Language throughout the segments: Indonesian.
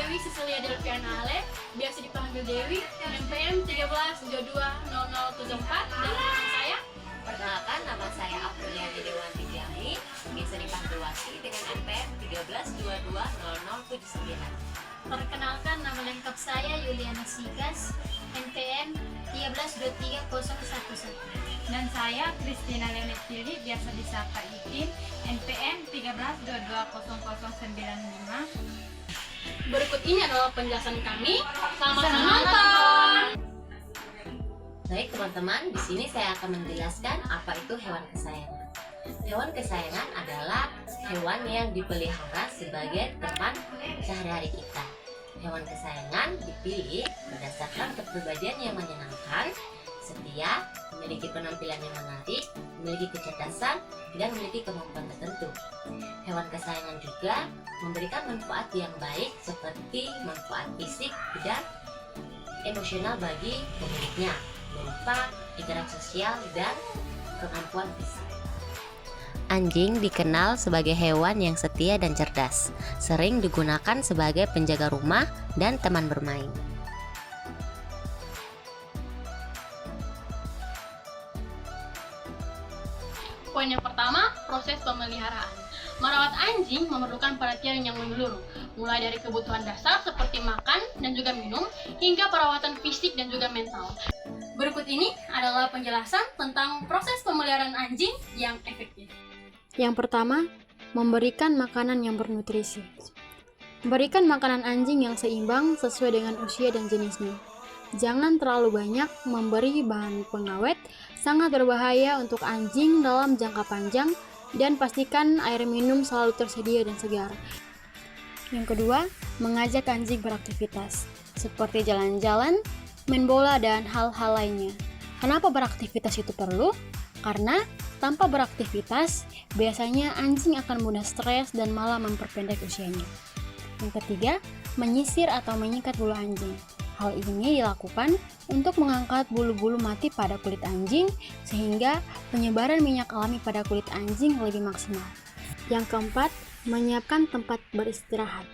Dewi Cecilia Delviana Ale, biasa dipanggil Dewi, NPM 13220074, dan nama saya. Perkenalkan, nama saya Apriliani Dewanti Jami, biasa dipanggil Wati dengan NPM 13220079. Perkenalkan, nama lengkap saya Yuliana Sigas, NPM 1323011. Dan saya Kristina Leonid Cili, biasa disapa Ikin, NPM 13220095. Berikut ini adalah penjelasan kami. Selamat menonton. Baik teman-teman, di sini saya akan menjelaskan apa itu hewan kesayangan. Hewan kesayangan adalah hewan yang dipelihara sebagai teman sehari-hari kita. Hewan kesayangan dipilih berdasarkan kepribadian yang menyenangkan, setia, memiliki penampilan yang menarik, memiliki kecerdasan, dan memiliki kemampuan tertentu. Hewan kesayangan juga memberikan manfaat yang baik seperti manfaat fisik dan emosional bagi pemiliknya, berupa interaksi sosial dan kemampuan fisik. Anjing dikenal sebagai hewan yang setia dan cerdas, sering digunakan sebagai penjaga rumah dan teman bermain. Poin yang pertama, proses pemeliharaan. Merawat anjing memerlukan perhatian yang menyeluruh, mulai dari kebutuhan dasar seperti makan dan juga minum, hingga perawatan fisik dan juga mental. Berikut ini adalah penjelasan tentang proses pemeliharaan anjing yang efektif. Yang pertama, memberikan makanan yang bernutrisi. Berikan makanan anjing yang seimbang sesuai dengan usia dan jenisnya. Jangan terlalu banyak memberi bahan pengawet, sangat berbahaya untuk anjing dalam jangka panjang, dan pastikan air minum selalu tersedia dan segar. Yang kedua, mengajak anjing beraktivitas, seperti jalan-jalan, main bola, dan hal-hal lainnya. Kenapa beraktivitas itu perlu? Karena tanpa beraktivitas, biasanya anjing akan mudah stres dan malah memperpendek usianya. Yang ketiga, menyisir atau menyikat bulu anjing. Hal ini dilakukan untuk mengangkat bulu-bulu mati pada kulit anjing sehingga penyebaran minyak alami pada kulit anjing lebih maksimal. Yang keempat, menyiapkan tempat beristirahat.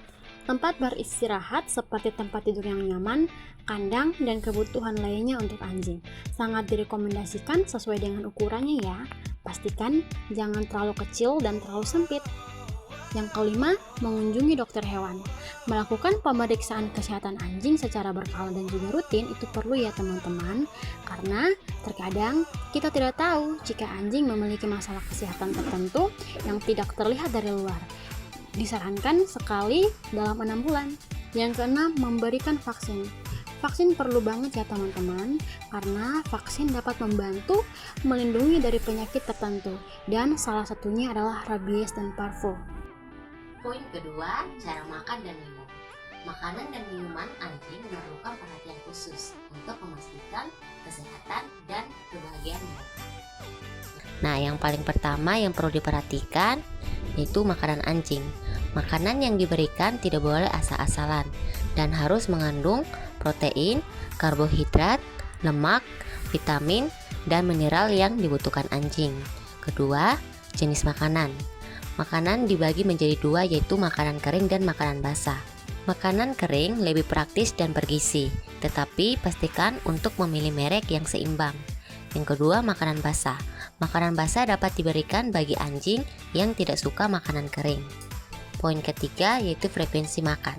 Tempat beristirahat seperti tempat tidur yang nyaman, kandang, dan kebutuhan lainnya untuk anjing. Sangat direkomendasikan sesuai dengan ukurannya ya. Pastikan jangan terlalu kecil dan terlalu sempit. Yang kelima, mengunjungi dokter hewan. Melakukan pemeriksaan kesehatan anjing secara berkala dan juga rutin itu perlu ya teman-teman, karena terkadang kita tidak tahu jika anjing memiliki masalah kesehatan tertentu yang tidak terlihat dari luar. Disarankan sekali dalam 6 bulan. Yang keenam, memberikan vaksin. Vaksin perlu banget ya teman-teman, karena vaksin dapat membantu melindungi dari penyakit tertentu, dan salah satunya adalah rabies dan parvo. Poin kedua, cara makan dan minum. Makanan dan minuman anjing memerlukan perhatian khusus untuk memastikan kesehatan dan kebahagiaan mereka. Nah, yang paling pertama yang perlu diperhatikan yaitu makanan anjing. Makanan yang diberikan tidak boleh asal-asalan dan harus mengandung protein, karbohidrat, lemak, vitamin, dan mineral yang dibutuhkan anjing. Kedua, jenis makanan. Makanan dibagi menjadi dua, yaitu makanan kering dan makanan basah. Makanan kering lebih praktis dan bergizi, tetapi pastikan untuk memilih merek yang seimbang. Yang kedua, makanan basah. Makanan basah dapat diberikan bagi anjing yang tidak suka makanan kering. Poin ketiga yaitu frekuensi makan.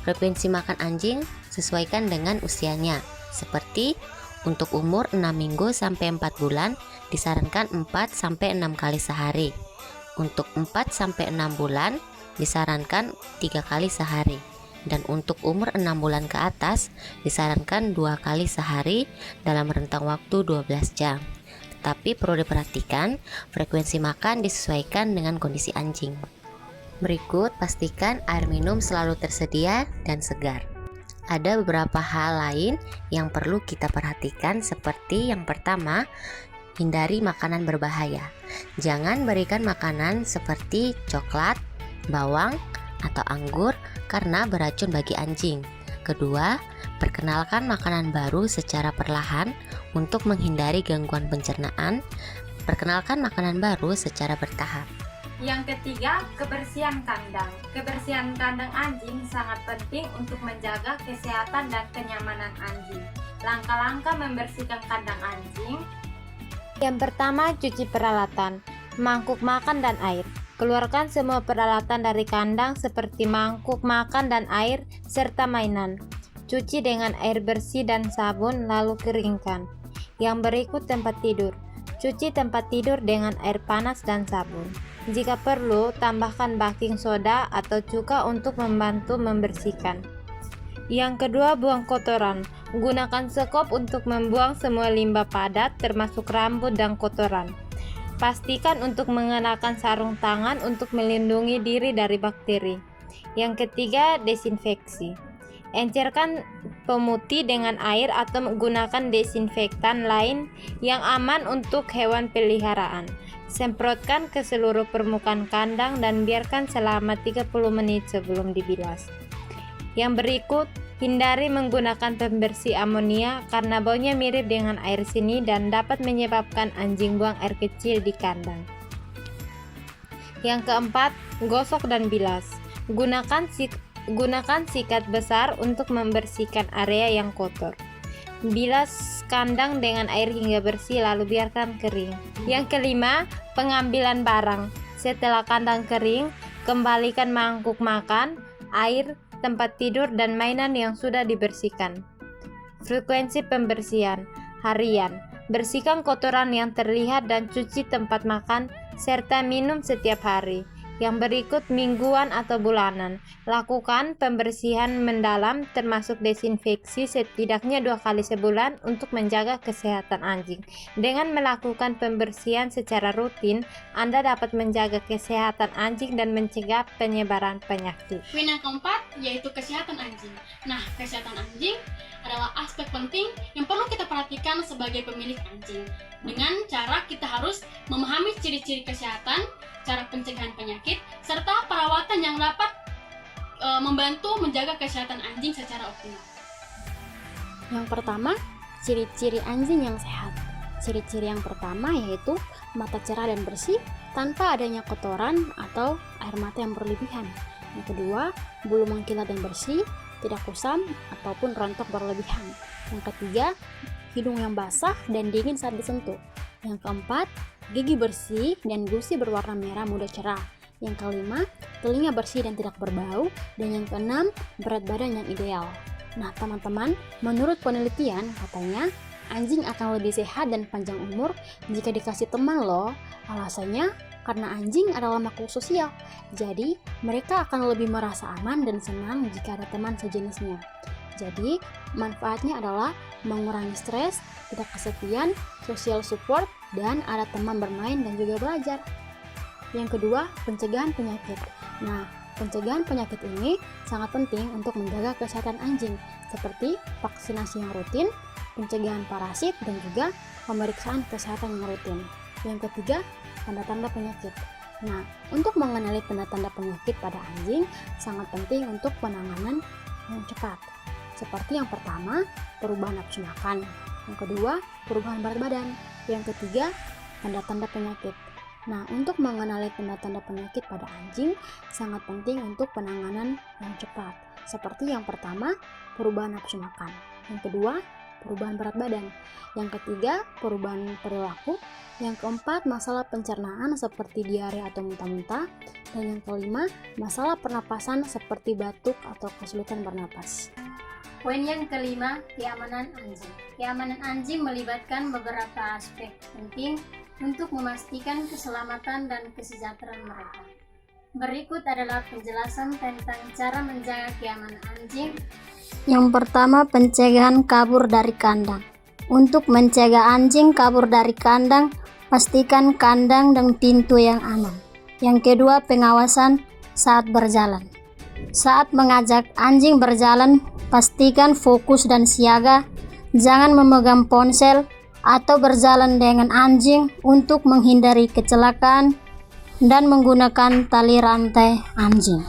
Frekuensi makan anjing sesuaikan dengan usianya, seperti untuk umur 6 minggu sampai 4 bulan disarankan 4 sampai 6 kali sehari. Untuk 4 sampai 6 bulan disarankan 3 kali sehari. Dan untuk umur 6 bulan ke atas disarankan 2 kali sehari dalam rentang waktu 12 jam. Tetapi perlu diperhatikan frekuensi makan disesuaikan dengan kondisi anjing. Berikut, pastikan air minum selalu tersedia dan segar. Ada beberapa hal lain yang perlu kita perhatikan, seperti yang pertama, hindari makanan berbahaya. Jangan berikan makanan seperti coklat, bawang, atau anggur karena beracun bagi anjing. Kedua, perkenalkan makanan baru secara perlahan untuk menghindari gangguan pencernaan. Perkenalkan makanan baru secara bertahap. Yang ketiga, kebersihan kandang. Kebersihan kandang anjing sangat penting untuk menjaga kesehatan dan kenyamanan anjing. Langkah-langkah membersihkan kandang anjing. Yang pertama, cuci peralatan, mangkuk makan dan air. Keluarkan semua peralatan dari kandang seperti mangkuk makan dan air serta mainan. Cuci dengan air bersih dan sabun lalu keringkan. Yang berikut tempat tidur. Cuci tempat tidur dengan air panas dan sabun. Jika perlu, tambahkan baking soda atau cuka untuk membantu membersihkan. Yang kedua, buang kotoran. Gunakan sekop untuk membuang semua limbah padat termasuk rambut dan kotoran. Pastikan untuk mengenakan sarung tangan untuk melindungi diri dari bakteri. Yang ketiga, desinfeksi. Encerkan pemutih dengan air atau menggunakan desinfektan lain yang aman untuk hewan peliharaan. Semprotkan ke seluruh permukaan kandang dan biarkan selama 30 menit sebelum dibilas. Yang berikut, hindari menggunakan pembersih amonia karena baunya mirip dengan air seni dan dapat menyebabkan anjing buang air kecil di kandang. Yang keempat, gosok dan bilas. Gunakan sikat besar untuk membersihkan area yang kotor. Bilas kandang dengan air hingga bersih lalu biarkan kering. Yang kelima, pengambilan barang. Setelah kandang kering, kembalikan mangkuk makan, air, tempat tidur dan mainan yang sudah dibersihkan. Frekuensi pembersihan harian. Bersihkan kotoran yang terlihat dan cuci tempat makan serta minum setiap hari. Yang berikut mingguan atau bulanan. Lakukan pembersihan mendalam termasuk desinfeksi setidaknya 2 kali sebulan untuk menjaga kesehatan anjing. Dengan melakukan pembersihan secara rutin, Anda dapat menjaga kesehatan anjing dan mencegah penyebaran penyakit. Poin yang keempat yaitu kesehatan anjing. Nah, kesehatan anjing adalah aspek penting yang perlu kita perhatikan sebagai pemilik anjing. Dengan cara kita harus memahami ciri-ciri kesehatan, cara pencegahan penyakit, serta perawatan yang dapat membantu menjaga kesehatan anjing secara optimal. Yang pertama, ciri-ciri anjing yang sehat. Ciri-ciri yang pertama yaitu mata cerah dan bersih tanpa adanya kotoran atau air mata yang berlebihan. Yang kedua, bulu mengkilat dan bersih, tidak kusam ataupun rontok berlebihan. Yang ketiga, hidung yang basah dan dingin saat disentuh. Yang keempat, gigi bersih dan gusi berwarna merah muda cerah. Yang kelima, telinga bersih dan tidak berbau. Dan yang keenam, berat badan yang ideal. Nah teman-teman, menurut penelitian katanya anjing akan lebih sehat dan panjang umur jika dikasih teman loh. Alasannya karena anjing adalah makhluk sosial. Jadi mereka akan lebih merasa aman dan senang jika ada teman sejenisnya. Jadi manfaatnya adalah mengurangi stres, tidak kesepian, social support, dan ada teman bermain dan juga belajar. Yang kedua, pencegahan penyakit. Nah, pencegahan penyakit ini sangat penting untuk menjaga kesehatan anjing, seperti vaksinasi yang rutin, pencegahan parasit, dan juga pemeriksaan kesehatan yang rutin. Yang ketiga, tanda-tanda penyakit. Nah, untuk mengenali tanda-tanda penyakit pada anjing, sangat penting untuk penanganan yang cepat. Seperti yang pertama, perubahan nafsu makan. Yang kedua, perubahan berat badan. Yang ketiga, tanda-tanda penyakit. Nah, untuk mengenali tanda-tanda penyakit pada anjing, sangat penting untuk penanganan yang cepat. Seperti yang pertama, perubahan nafsu makan. Yang kedua, perubahan berat badan. Yang ketiga, perubahan perilaku. Yang keempat, masalah pencernaan seperti diare atau muntah-muntah. Dan yang kelima, masalah pernapasan seperti batuk atau kesulitan bernapas. Poin yang kelima, keamanan anjing. Keamanan anjing melibatkan beberapa aspek penting untuk memastikan keselamatan dan kesejahteraan mereka. Berikut adalah penjelasan tentang cara menjaga keamanan anjing. Yang pertama, pencegahan kabur dari kandang. Untuk mencegah anjing kabur dari kandang, pastikan kandang dan pintu yang aman. Yang kedua, pengawasan saat berjalan. Saat mengajak anjing berjalan, pastikan fokus dan siaga. Jangan memegang ponsel atau berjalan dengan anjing untuk menghindari kecelakaan dan menggunakan tali rantai anjing.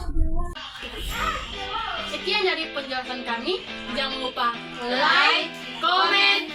Sekian dari penjelasan kami. Jangan lupa like, comment,